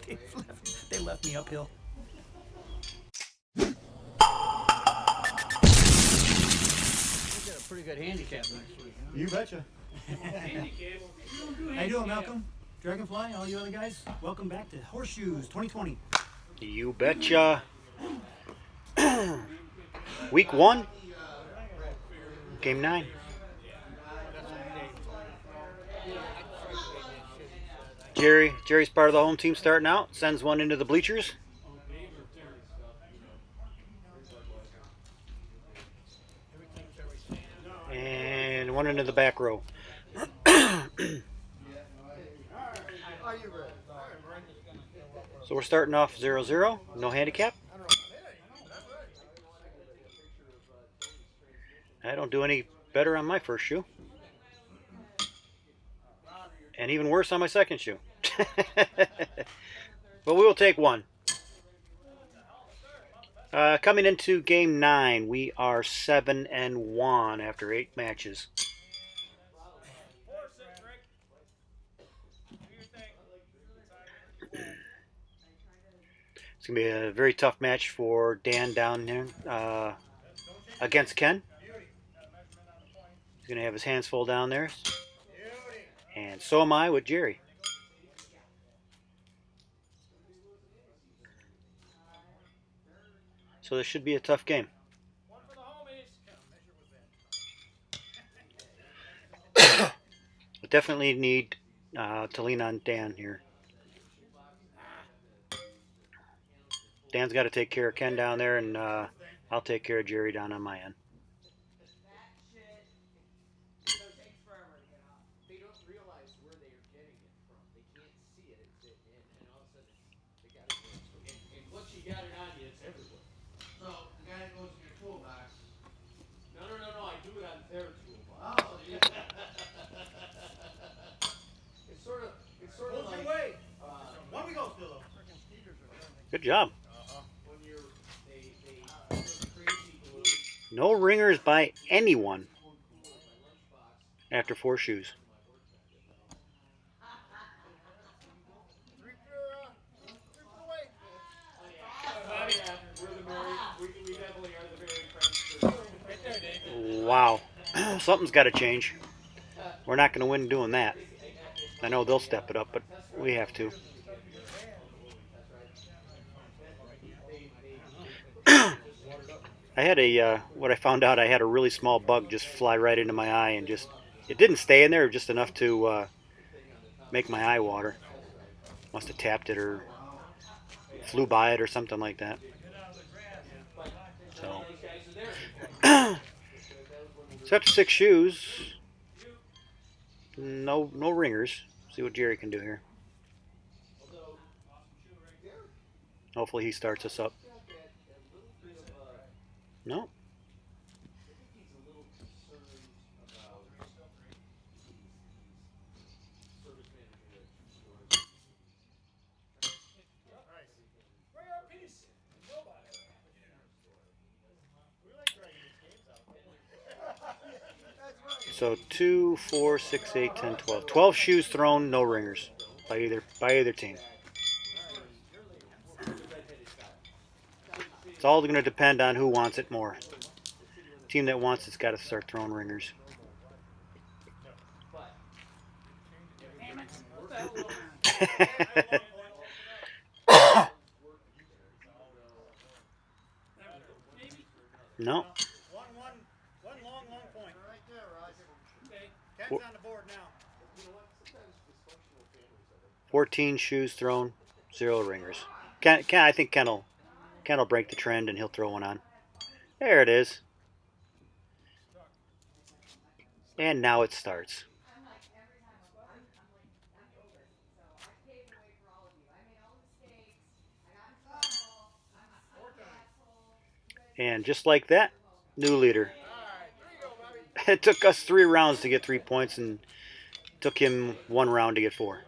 They left me uphill. You got a pretty good handicap next week, huh? You betcha. How you doing, Malcolm? Dragonfly, all you other guys? Welcome back to Horseshoes 2020. You betcha. Week 1, Game 9. Jerry's part of the home team starting out. Sends one into the bleachers. And one into the back row. So we're starting off 0-0. No handicap. I don't do any better on my first shoe. And even worse on my second shoe. But we will take one. Coming into Game 9, we are 7-1 after 8 matches. It's going to be a very tough match for Dan down here against Ken. He's going to have his hands full down there. And so am I with Jerry. So this should be a tough game. I definitely need to lean on Dan here. Dan's got to take care of Ken down there, and I'll take care of Jerry down on my end. Good job. No ringers by anyone after 4 shoes. Wow. Something's got to change. We're not going to win doing that. I know they'll step it up, but we have to. I had what I found out, I had a really small bug just fly right into my eye, and it didn't stay in there, just enough to make my eye water. Must have tapped it or flew by it or something like that. So, so after 6 shoes, no ringers. See what Jerry can do here. Hopefully he starts us up. No. So 2, 4, 6, 8, 10, 12. 12 shoes thrown, no ringers by either team. It's all going to depend on who wants it more. The team that wants it's got to start throwing ringers. No. One long point. Right there, Roger. Ken's on the board now. 14 shoes thrown, 0 ringers. I think Ken will break the trend and he'll throw one on. There it is. And now it starts. And just like that, new leader. It took us 3 rounds to get 3 points, and took him 1 round to get 4.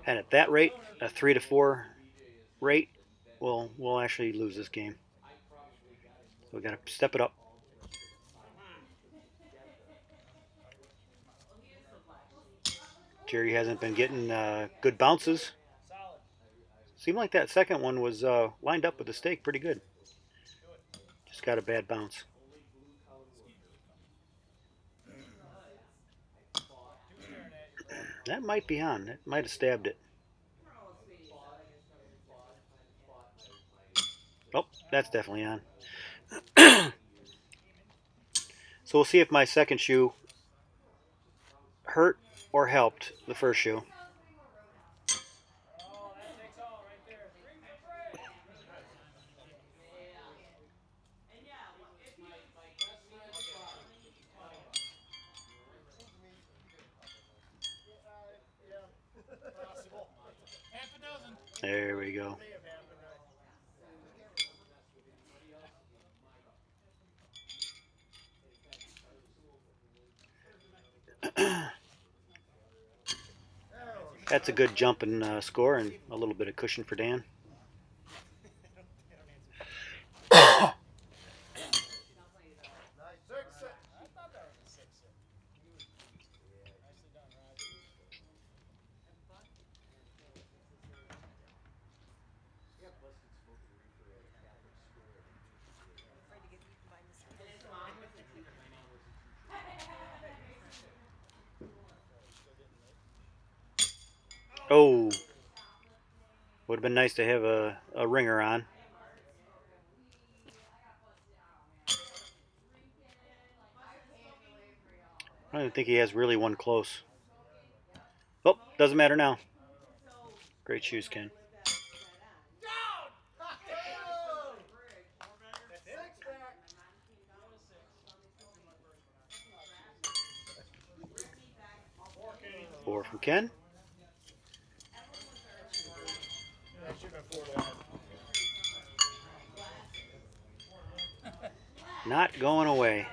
And at that rate, a 3-4 rate, we'll actually lose this game. We got to step it up. Jerry hasn't been getting good bounces. Seemed like that second one was lined up with the stake pretty good. Just got a bad bounce. That might be on. That might have stabbed it. Oh, that's definitely on. So we'll see if my second shoe hurt or helped the first shoe. There we go. That's a good jump and score and a little bit of cushion for Dan. Oh, would have been nice to have a ringer on. I don't even think he has really one close. Oh, doesn't matter now. Great shoes, Ken. Four from Ken. Not going away.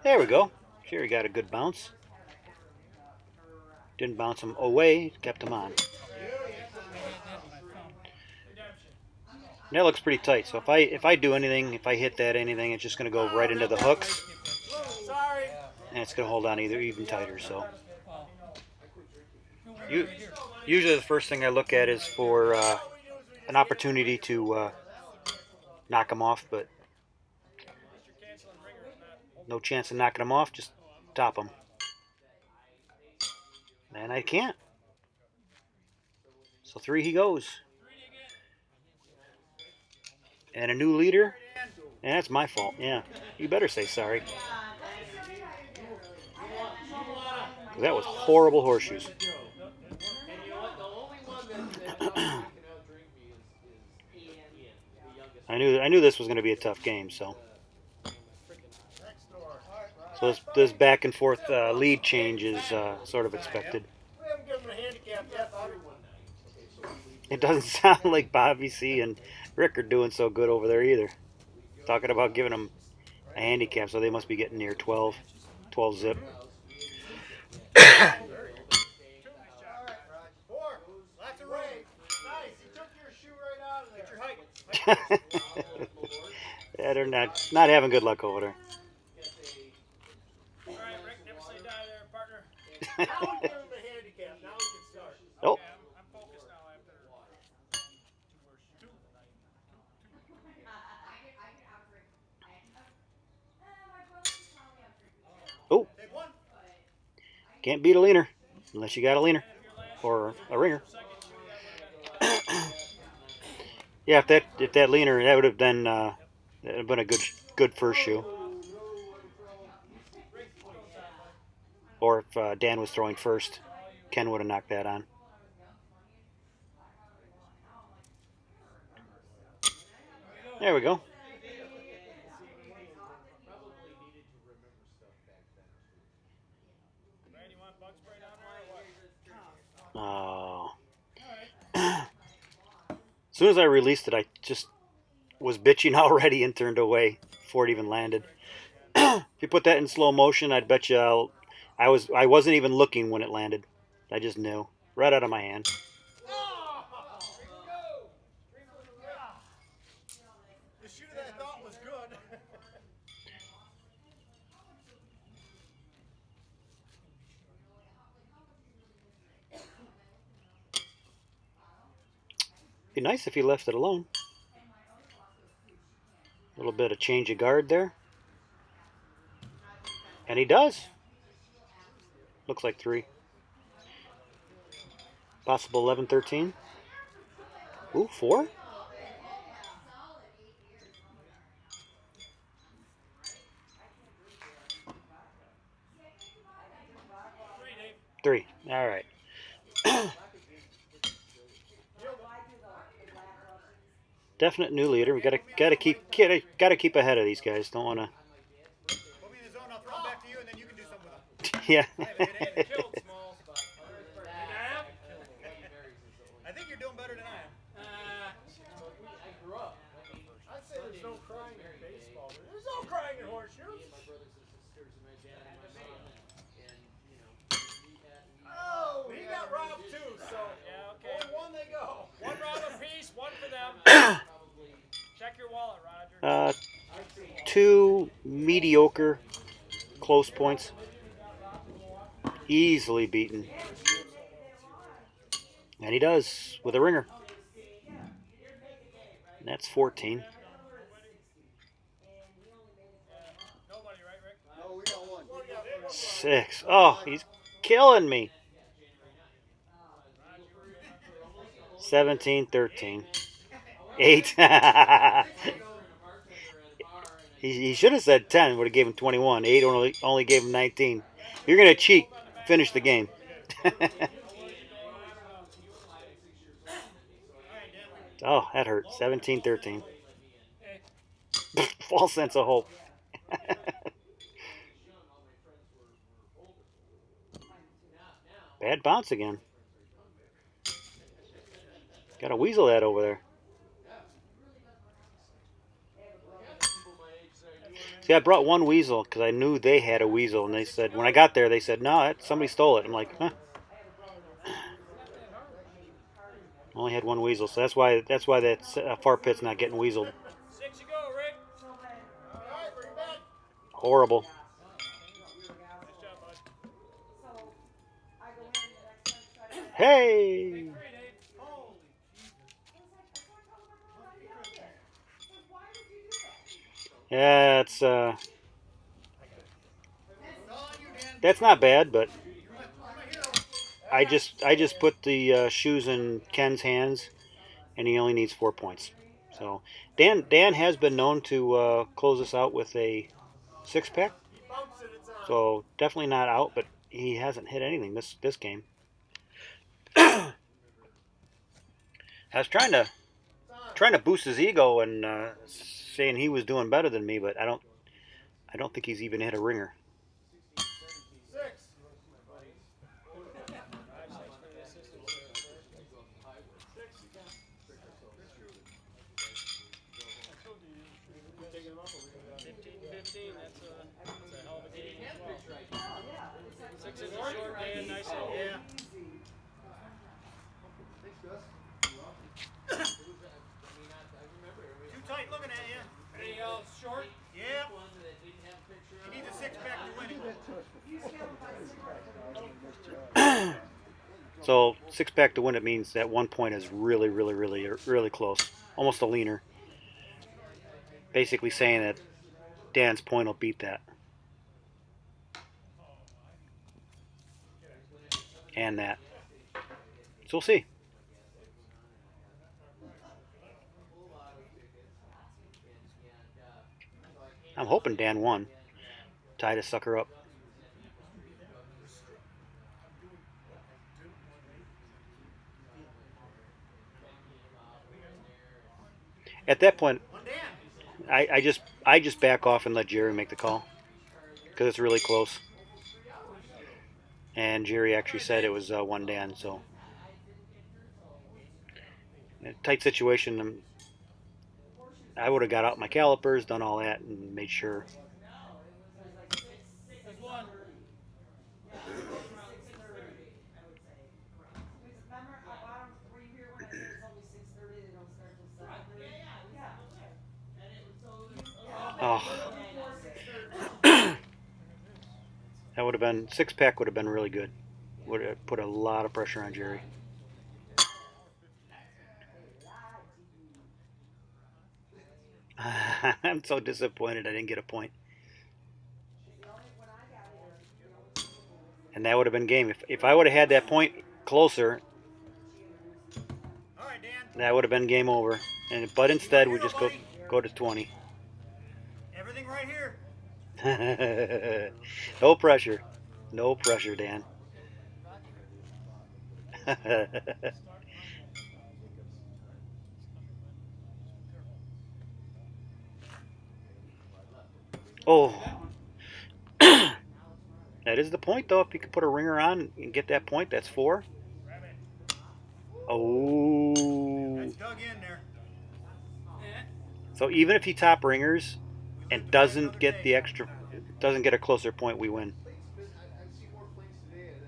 There we go. Jerry got a good bounce. Didn't bounce him away, kept him on. That looks pretty tight. So if I do anything, if I hit that anything, it's just going to go right into the hooks, and it's going to hold on even tighter. So usually the first thing I look at is for an opportunity to knock them off, but no chance of knocking them off. Just top them, and I can't. So 3 he goes. And a new leader? And that's my fault. Yeah, you better say sorry. That was horrible horseshoes. I knew this was going to be a tough game, so this back and forth lead change is sort of expected. It doesn't sound like Bobby C and Rick are doing so good over there either. Talking about giving them a handicap, so they must be getting near 12 zip. Yeah, they're not having good luck over there. Oh. Oh. Can't beat a leaner unless you got a leaner or a ringer. Yeah, if that leaner, that would have been a good first shoe. Or if Dan was throwing first, Ken would have knocked that on. There we go. Oh. As soon as I released it, I just was bitching already and turned away before it even landed. If you put that in slow motion, I'd bet you I wasn't even looking when it landed. I just knew right out of my hand. The shoe that I thought was good. Be nice if he left it alone. A little bit of change of guard there. And he does. Looks like 3. Possible 11, 13. Ooh, 4? Three. All right. Definite new leader. We gotta keep ahead of these guys. Don't wanna. Put me in the zone, I'll throw them back to you, and then you can do something with them. Yeah. I think you're doing better than I am. I grew up. I'd say there's no crying in baseball. There's no crying in horseshoes. Oh, he got robbed too, so Yeah, okay. only one they go. One round apiece, one for them. Check your wallet, Roger. 2 mediocre close points. Easily beaten. And he does with a ringer. And that's 14. Nobody, right, Rick? No, we got one. 6. Oh, he's killing me. 17, 13. 8. He should have said 10. Would have gave him 21. 8 only gave him 19. You're going to cheat. Finish the game. Oh, that hurt. 17, 13. False sense of hope. Bad bounce again. Got to weasel that over there. See, I brought one weasel because I knew they had a weasel, and they said when I got there, they said, "No, somebody stole it." I'm like, "Huh." Only had one weasel, so that's why that far pit's not getting weaseled. 6 you go, Rick. All right, bring it back. Horrible. Nice job, bud. Hey. Yeah, that's not bad, but I just put the shoes in Ken's hands, and he only needs 4 points. So Dan has been known to close us out with a 6-pack. So definitely not out, but he hasn't hit anything this game. I was trying to boost his ego and saying he was doing better than me, but I don't think he's even hit a ringer. 6. Taking them up, 15, that's a hell of a game as well. 6 is a short man, nice hit. Yeah. Too tight looking at you. Anything else short? Yeah. He needs a 6-pack to win it. So 6-pack to win it means that 1 point is really, really, really, really close. Almost a leaner. Basically saying that Dan's point will beat that. And that. So we'll see. I'm hoping Dan won. Tie the sucker up. At that point, I just back off and let Jerry make the call because it's really close. And Jerry actually said it was 1 Dan, so In a tight situation, I would have got out my calipers, done all that, and made sure. There's one. Oh. That would have been, 6-pack would have been really good. Would have put a lot of pressure on Jerry. I'm so disappointed I didn't get a point. And that would have been game. If I would have had that point closer, All right, Dan. that would have been game over. But instead, we just go to 20. Everything right here. No pressure. No pressure, Dan. Oh. That is the point, though. If you could put a ringer on and get that point, that's 4. Oh. That's dug in there. So even if he top ringers and doesn't get the extra, doesn't get a closer point, we win.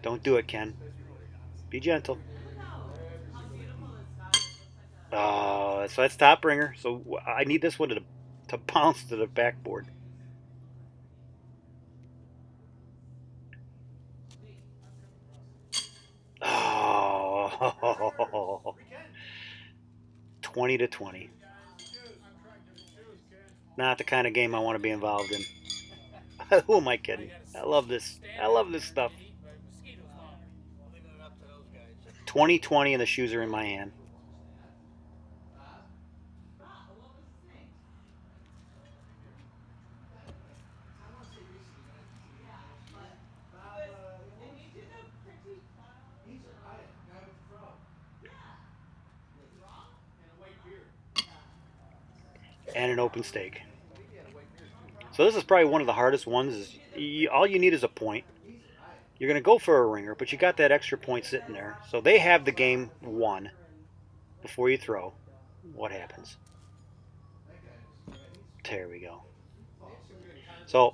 Don't do it, Ken. Be gentle. So that's top ringer. So I need this one to bounce to the backboard. Oh. 20-20. Not the kind of game I want to be involved in. Who am I kidding? I love this. I love this stuff. 20-20 and the shoes are in my hand. And an open stake. So this is probably one of the hardest ones. All you need is a point. You're going to go for a ringer, but you got that extra point sitting there. So they have the game won before you throw. What happens? There we go. So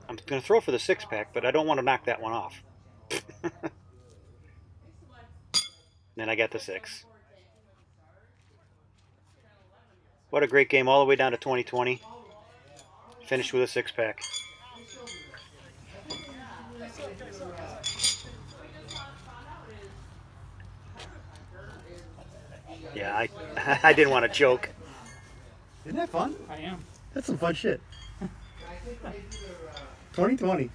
I'm going to throw for the 6-pack, but I don't want to knock that one off. Then I got the 6. What a great game, all the way down to 20-20. Finished with a 6-pack. Yeah, I didn't want to choke. Isn't that fun? I am. That's some fun shit. 2020.